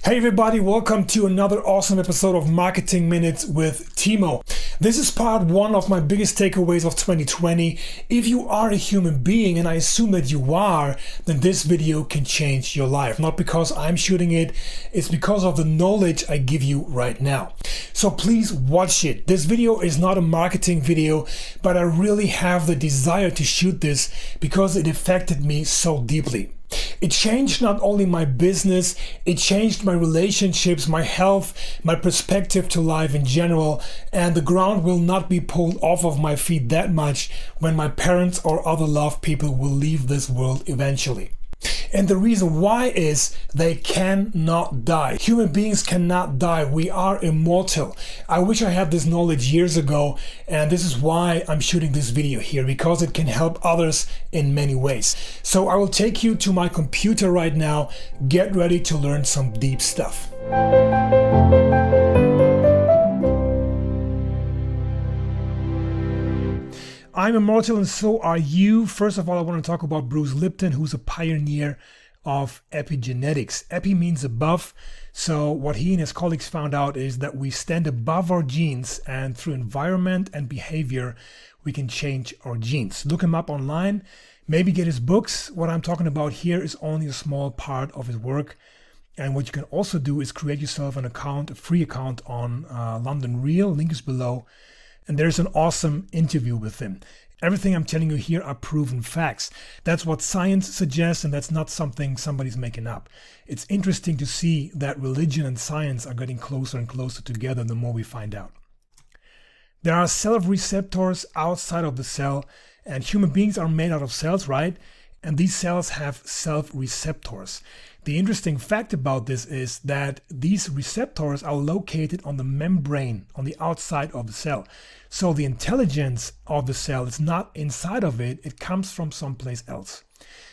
Hey everybody, welcome to another awesome episode of Marketing Minutes with Timo. This is part one of my biggest takeaways of 2020. If you are a human being, and I assume that you are, then this video can change your life. Not because I'm shooting it, it's because of the knowledge I give you right now. So please watch it. This video is not a marketing video, but I really have the desire to shoot this because it affected me so deeply. It changed not only my business, it changed my relationships, my health, my perspective to life in general, and the ground will not be pulled off of my feet that much when my parents or other loved people will leave this world eventually. And the reason why is they cannot die. Human beings cannot die. We are immortal. I wish I had this knowledge years ago, and this is why I'm shooting this video here, because it can help others in many ways. So I will take you to my computer right now. Get ready to learn some deep stuff. I'm immortal and so are you. First of all, I want to talk about Bruce Lipton, who's a pioneer of epigenetics. Epi means above. So what he and his colleagues found out is that we stand above our genes, and through environment and behavior, we can change our genes. Look him up online, maybe get his books. What I'm talking about here is only a small part of his work. And what you can also do is create yourself an account, a free account on London Real, link is below. And there's an awesome interview with him. Everything I'm telling you here are proven facts. That's what science suggests, and that's not something somebody's making up. It's interesting to see that religion and science are getting closer and closer together the more we find out. There are self-receptors outside of the cell, and human beings are made out of cells, right? And these cells have self-receptors. The interesting fact about this is that these receptors are located on the membrane on the outside of the cell. So the intelligence of the cell is not inside of it, it comes from someplace else.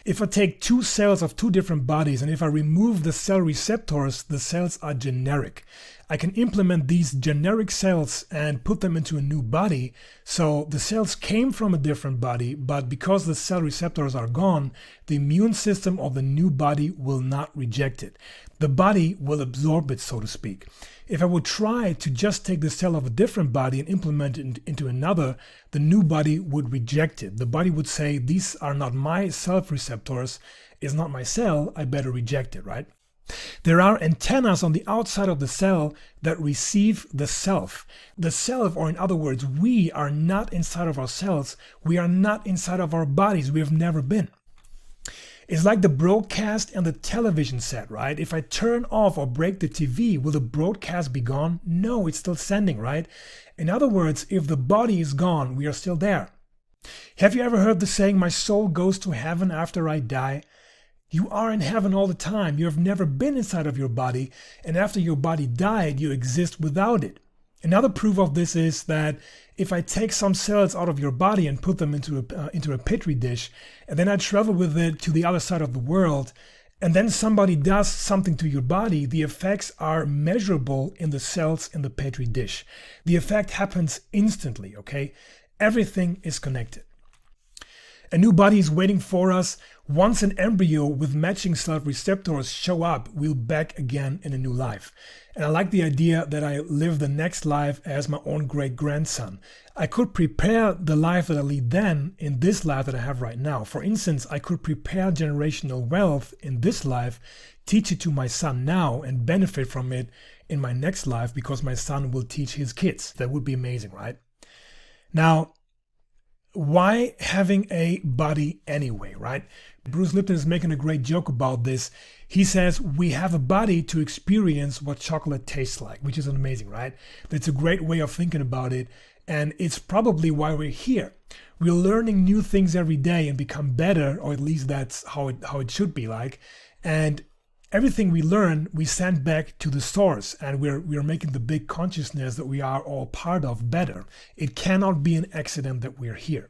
If I take two cells of two different bodies and if I remove the cell receptors, the cells are generic. I can implement these generic cells and put them into a new body. So the cells came from a different body, but because the cell receptors are gone, the immune system of the new body will not reject it. The body will absorb it, so to speak. If I would try to just take the cell of a different body and implement it into another, the new body would reject it. The body would say, these are not my self-receptors, it's not my cell, I better reject it, right? There are antennas on the outside of the cell that receive the self. The self, or in other words, we are not inside of ourselves. We are not inside of our bodies. We have never been. It's like the broadcast and the television set, right? If I turn off or break the TV, will the broadcast be gone? No, it's still sending, right? In other words, if the body is gone, we are still there. Have you ever heard the saying, my soul goes to heaven after I die? You are in heaven all the time. You have never been inside of your body, and after your body died, you exist without it. Another proof of this is that if I take some cells out of your body and put them into a petri dish, and then I travel with it to the other side of the world, and then somebody does something to your body, the effects are measurable in the cells in the petri dish. The effect happens instantly, okay? Everything is connected. A new body is waiting for us. Once an embryo with matching self-receptors show up, we'll back again in a new life. And I like the idea that I live the next life as my own great-grandson. I could prepare the life that I lead then in this life that I have right now. For instance, I could prepare generational wealth in this life, teach it to my son now, and benefit from it in my next life because my son will teach his kids. That would be amazing, right? Now, why having a body anyway, right? Bruce Lipton is making a great joke about this. He says we have a body to experience what chocolate tastes like, which is amazing, right? That's a great way of thinking about it. And it's probably why we're here. We're learning new things every day and become better, or at least that's how it should be like. And everything we learn, we send back to the source, and we're making the big consciousness that we are all part of better. It cannot be an accident that we're here.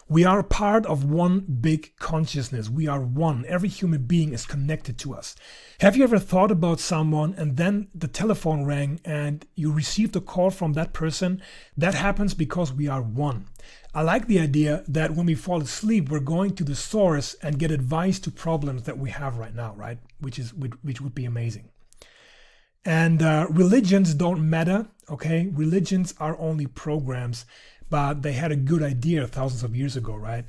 We are part of one big consciousness. We are one. Every human being is connected to us. Have you ever thought about someone and then the telephone rang and you received a call from that person? That happens because we are one. I like the idea that when we fall asleep, we're going to the source and get advice to problems that we have right now, right? Which would be amazing. And religions don't matter, okay? Religions are only programs, but they had a good idea thousands of years ago, right?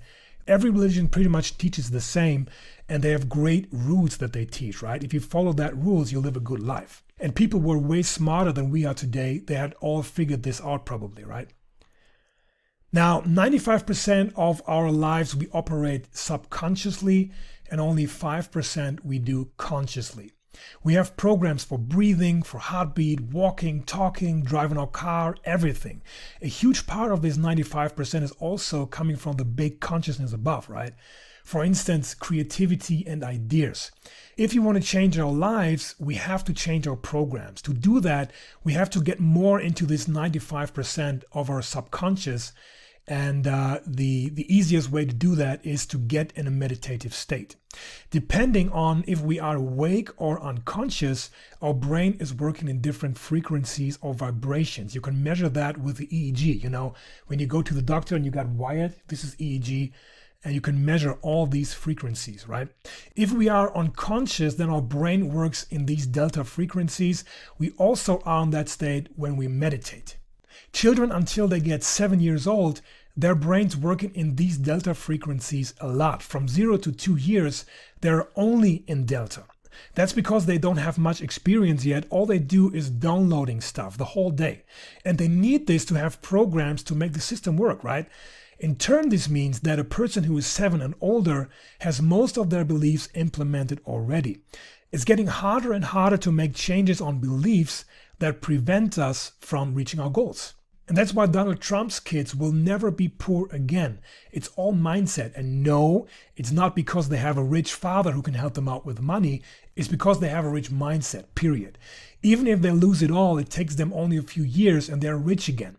Every religion pretty much teaches the same, and they have great rules that they teach, right? If you follow that rules, you'll live a good life. And people were way smarter than we are today. They had all figured this out probably, right? Now, 95% of our lives we operate subconsciously, and only 5% we do consciously. We have programs for breathing, for heartbeat, walking, talking, driving our car, everything. A huge part of this 95% is also coming from the big consciousness above, right? For instance, creativity and ideas. If you want to change our lives, we have to change our programs. To do that, we have to get more into this 95% of our subconscious. And the easiest way to do that is to get in a meditative state. Depending on if we are awake or unconscious, our brain is working in different frequencies or vibrations. You can measure that with the EEG. You know, when you go to the doctor and you got wired, this is EEG, and you can measure all these frequencies, right? If we are unconscious, then our brain works in these delta frequencies. We also are in that state when we meditate. Children, until they get 7 years old, their brains working in these delta frequencies a lot. From 0 to 2 years, they're only in delta. That's because they don't have much experience yet. All they do is downloading stuff the whole day. And they need this to have programs to make the system work, right? In turn, this means that a person who is 7 and older has most of their beliefs implemented already. It's getting harder and harder to make changes on beliefs that prevent us from reaching our goals. And that's why Donald Trump's kids will never be poor again. It's all mindset. And no, it's not because they have a rich father who can help them out with money. It's because they have a rich mindset, period. Even if they lose it all, it takes them only a few years and they're rich again.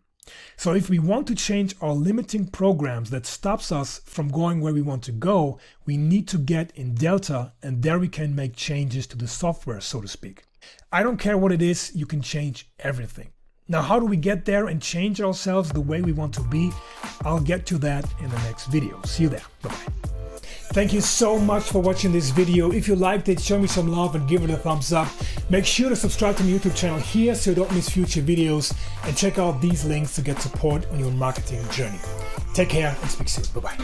So if we want to change our limiting programs that stops us from going where we want to go, we need to get in delta, and there we can make changes to the software, so to speak. I don't care what it is, you can change everything. Now, how do we get there and change ourselves the way we want to be? I'll get to that in the next video. See you there. Bye-bye. Thank you so much for watching this video. If you liked it, show me some love and give it a thumbs up. Make sure to subscribe to my YouTube channel here so you don't miss future videos, and check out these links to get support on your marketing journey. Take care and speak soon. Bye-bye.